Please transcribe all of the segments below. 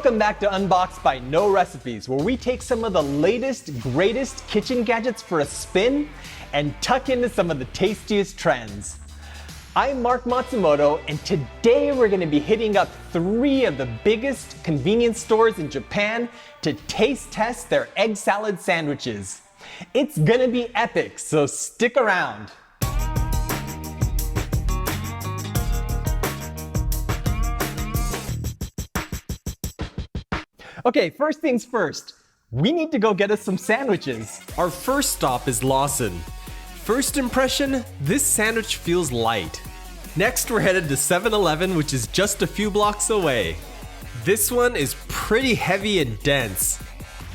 Welcome back to Unboxed by No Recipes, where we take some of the latest, greatest kitchen gadgets for a spin and tuck into some of the tastiest trends. I'm Mark Matsumoto, and today we're going to be hitting up 3 of the biggest convenience stores in Japan to taste test their egg salad sandwiches. It's going to be epic, so stick around. Okay, first things first, we need to go get us some sandwiches. Our first stop is Lawson. First impression, this sandwich feels light. Next, we're headed to 7-Eleven, which is just a few blocks away. This one is pretty heavy and dense.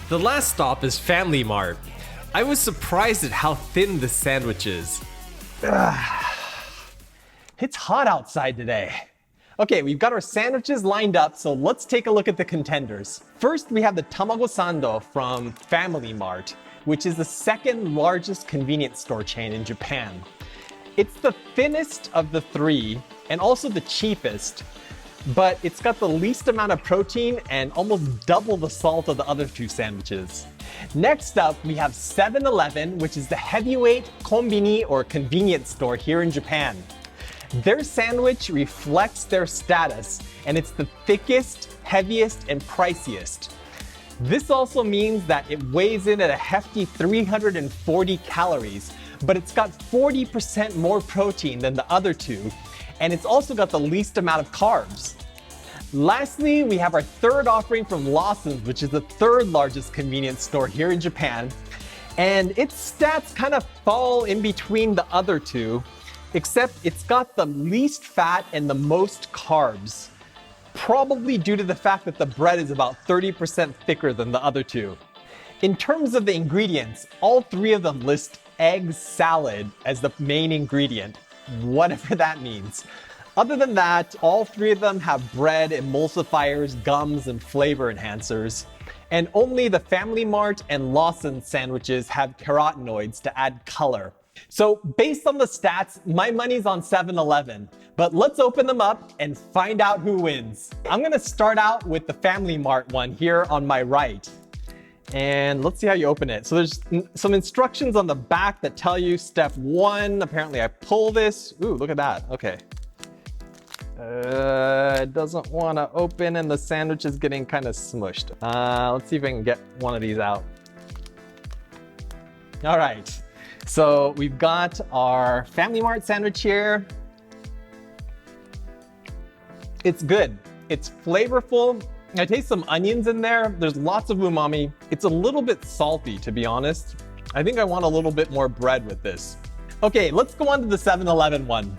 The last stop is FamilyMart. I was surprised at how thin this sandwich is. It's hot outside today. Okay, we've got our sandwiches lined up, so let's take a look at the contenders. First, we have the Tamago Sando from FamilyMart, which is the second largest convenience store chain in Japan. It's the thinnest of the 3 and also the cheapest, but it's got the least amount of protein and almost double the salt of the other 2 sandwiches. Next up, we have 7-Eleven, which is the heavyweight Konbini or convenience store here in Japan. Their sandwich reflects their status, and it's the thickest, heaviest, and priciest. This also means that it weighs in at a hefty 340 calories, but it's got 40% more protein than the other 2, and it's also got the least amount of carbs. Lastly, we have our third offering from Lawson, which is the 3rd largest convenience store here in Japan, and its stats kind of fall in between the other 2, except it's got the least fat and the most carbs, probably due to the fact that the bread is about 30% thicker than the other 2. In terms of the ingredients, all 3 of them list egg salad as the main ingredient, whatever that means. Other than that, all 3 of them have bread, emulsifiers, gums, and flavor enhancers. And only the FamilyMart and Lawson sandwiches have carotenoids to add color. So based on the stats, my money's on 7-Eleven, but let's open them up and find out who wins. I'm gonna start out with the FamilyMart one here on my right. And let's see how you open it. So there's some instructions on the back that tell you step 1. Apparently I pull this. Ooh, look at that, okay. It doesn't wanna open and the sandwich is getting kind of smushed. Let's see if I can get one of these out. All right. So we've got our FamilyMart sandwich here. It's good. It's flavorful. I taste some onions in there. There's lots of umami. It's a little bit salty, to be honest. I think I want a little bit more bread with this. Okay, let's go on to the 7-Eleven one.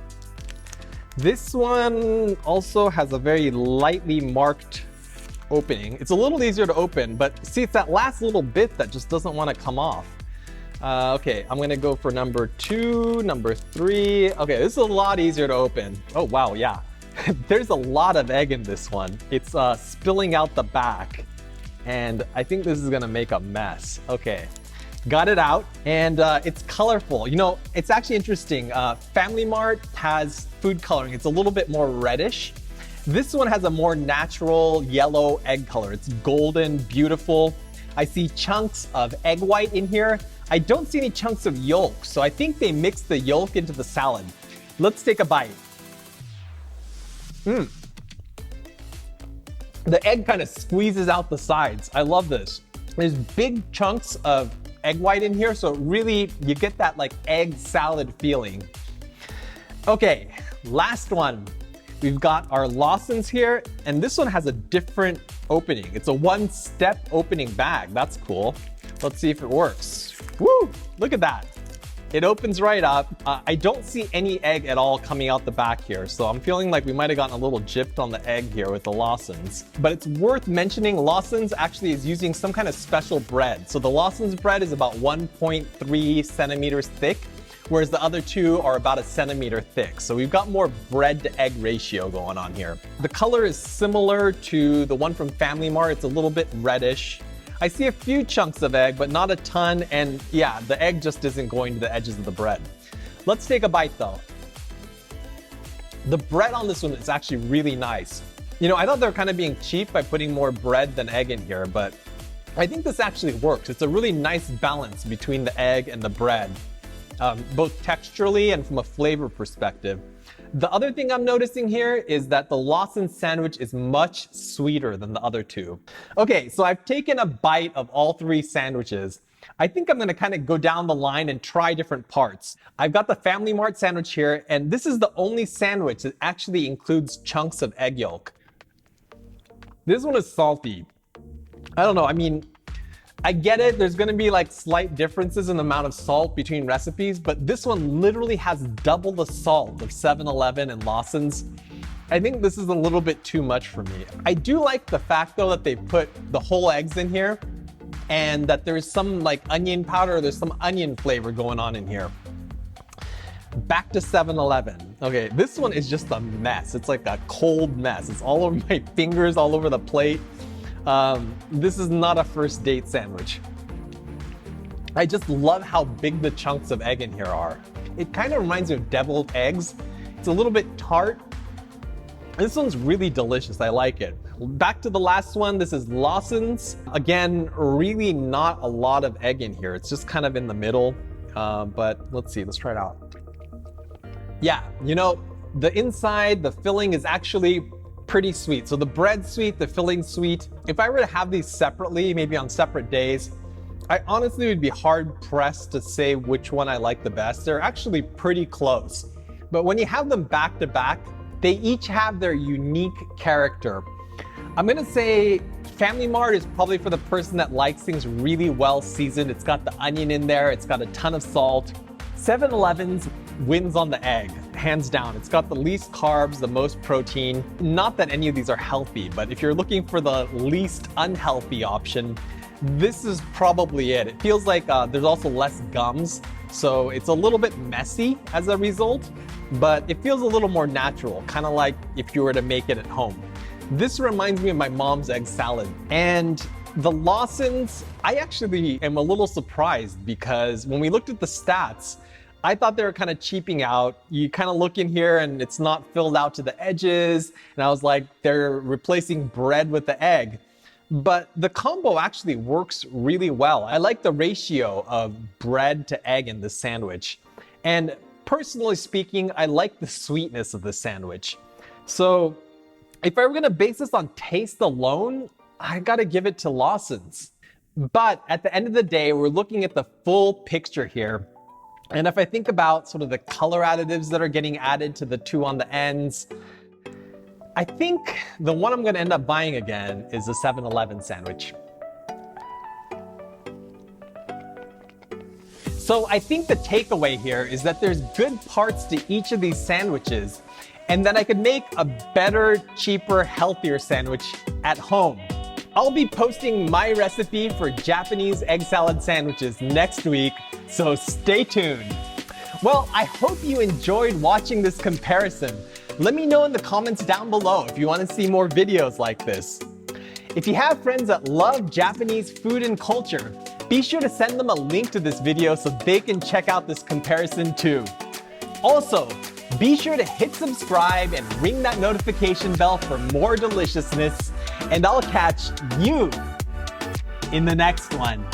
This one also has a very lightly marked opening. It's a little easier to open, but see, it's that last little bit that just doesn't want to come off. Okay, I'm gonna go for number 2, number 3. Okay, this is a lot easier to open. Oh, wow, yeah. There's a lot of egg in this one. It's spilling out the back, and I think this is gonna make a mess. Okay, got it out, and it's colorful. You know, it's actually interesting. FamilyMart has food coloring. It's a little bit more reddish. This one has a more natural yellow egg color. It's golden, beautiful. I see chunks of egg white in here. I don't see any chunks of yolk, so I think they mixed the yolk into the salad. Let's take a bite. The egg kind of squeezes out the sides. I love this. There's big chunks of egg white in here, so really, you get that like egg salad feeling. Okay, last one. We've got our Lawson's here, and this one has a different opening. It's a 1-step opening bag. That's cool. Let's see if it works. Woo! Look at that. It opens right up. I don't see any egg at all coming out the back here, so I'm feeling like we might have gotten a little gypped on the egg here with the Lawson's. But it's worth mentioning Lawson's actually is using some kind of special bread. So the Lawson's bread is about 1.3 centimeters thick, whereas the other 2 are about 1 centimeter thick. So we've got more bread to egg ratio going on here. The color is similar to the one from FamilyMart. It's a little bit reddish. I see a few chunks of egg, but not a ton, and yeah, the egg just isn't going to the edges of the bread. Let's take a bite though. The bread on this one is actually really nice. You know, I thought they were kind of being cheap by putting more bread than egg in here, but I think this actually works. It's a really nice balance between the egg and the bread, both texturally and from a flavor perspective. The other thing I'm noticing here is that the Lawson sandwich is much sweeter than the other two. Okay, so I've taken a bite of all three sandwiches. I think I'm gonna kind of go down the line and try different parts. I've got the FamilyMart sandwich here, and this is the only sandwich that actually includes chunks of egg yolk. This one is salty. I don't know, I mean, I get it, there's gonna be like slight differences in the amount of salt between recipes, but this one literally has double the salt of 7-Eleven and Lawson's. I think this is a little bit too much for me. I do like the fact though that they put the whole eggs in here and that there's some like onion powder, there's some onion flavor going on in here. Back to 7-Eleven. Okay, this one is just a mess. It's like a cold mess. It's all over my fingers, all over the plate. This is not a first date sandwich. I just love how big the chunks of egg in here are. It kind of reminds me of deviled eggs. It's a little bit tart. This one's really delicious. I like it. Back to the last one. This is Lawson's. Again, really not a lot of egg in here. It's just kind of in the middle. But let's see, let's try it out. Yeah, you know, the inside, the filling is actually pretty sweet. So the bread's sweet, the filling's sweet. If I were to have these separately, maybe on separate days, I honestly would be hard pressed to say which one I like the best. They're actually pretty close. But when you have them back to back, they each have their unique character. I'm gonna say FamilyMart is probably for the person that likes things really well seasoned. It's got the onion in there, it's got a ton of salt. 7-Eleven's wins on the egg, hands down. It's got the least carbs, the most protein. Not that any of these are healthy, but if you're looking for the least unhealthy option, this is probably it. It feels like there's also less gums, so it's a little bit messy as a result, but it feels a little more natural, kind of like if you were to make it at home. This reminds me of my mom's egg salad. And the Lawson's, I actually am a little surprised because when we looked at the stats, I thought they were kind of cheaping out. You kind of look in here and it's not filled out to the edges. And I was like, they're replacing bread with the egg. But the combo actually works really well. I like the ratio of bread to egg in this sandwich. And personally speaking, I like the sweetness of the sandwich. So if I were gonna base this on taste alone, I gotta give it to Lawson's. But at the end of the day, we're looking at the full picture here. And if I think about sort of the color additives that are getting added to the two on the ends, I think the one I'm gonna end up buying again is the 7-Eleven sandwich. So I think the takeaway here is that there's good parts to each of these sandwiches and that I could make a better, cheaper, healthier sandwich at home. I'll be posting my recipe for Japanese egg salad sandwiches next week, so stay tuned. Well, I hope you enjoyed watching this comparison. Let me know in the comments down below if you want to see more videos like this. If you have friends that love Japanese food and culture, be sure to send them a link to this video so they can check out this comparison too. Also, be sure to hit subscribe and ring that notification bell for more deliciousness, and I'll catch you in the next one.